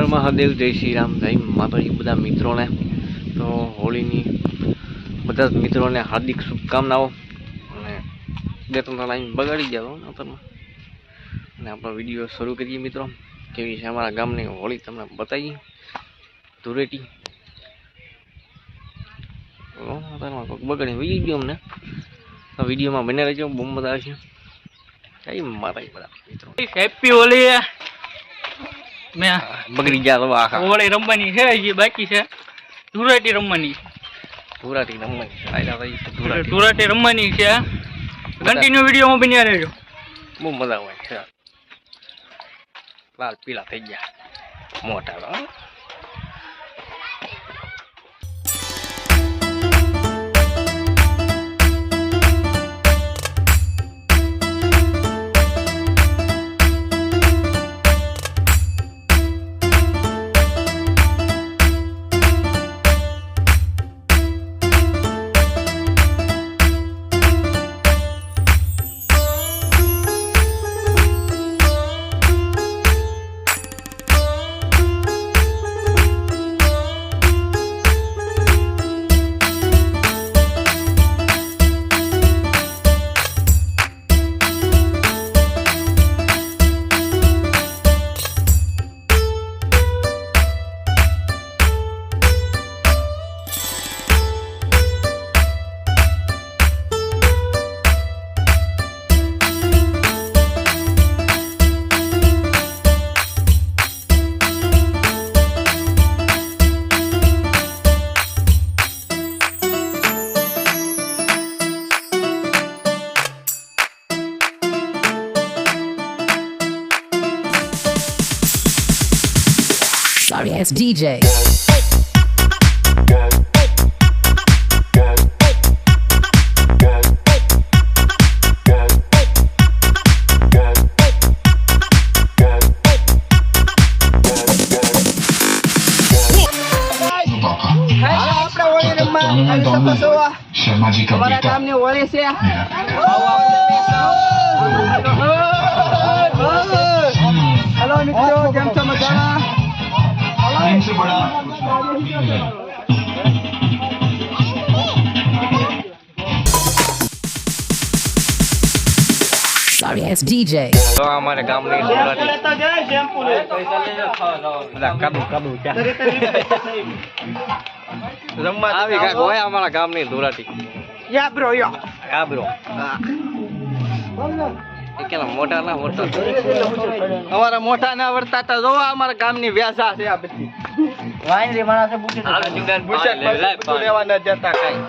મહાદેવ, જય શ્રી રામ, જય માતાજી બધા મિત્રોને. તો હોળીની બધા જ મિત્રોને હાર્દિક શુભકામનાઓ. અને બે ત્રણ લાઈન બગાડી ગયા અત્યારમાં અને આપણો વિડીયો શરૂ કરીએ મિત્રો. કેવી છે અમારા ગામની હોળી તમને બતાવીએ. ધૂળેટી અત્યારમાં બગાડી વી ગયો અમને. તો વિડીયોમાં બને રહેજો, બહુ મજા આવશે. જય માતાજી બધા મિત્રો. હેપી હોળી. મેં બગડી ગયા તો આખા. હોળી રમવાની છે, હજી બાકી છે. ધૂળેટી રમવાની ધૂળેટી રમવાની છે. કન્ટિન્યુ વિડીયોમાં બન્યા રહેજો, બહુ મજા આવે છે. લાલ પીલા થઈ ગયા મોટા. Sorry, it's DJ. Sharma ji का बेटा हेलो मित्रों, કેમ છો? મજામાં? इनसे बड़ा Sorry, it's DJ. તો અમારે ગામની રમવા આવી કાંઈક હોય અમારા ગામની ધૂળાટી. યા બ્રો યો હા બ્રો. કેલા મોટા ના મોટા અમારા મોટા ના વર્તાતા જો અમારા ગામની વ્યાસા છે આ બધી વાઈન રે માણસે બુકે લેવા ન જતા કાઈ.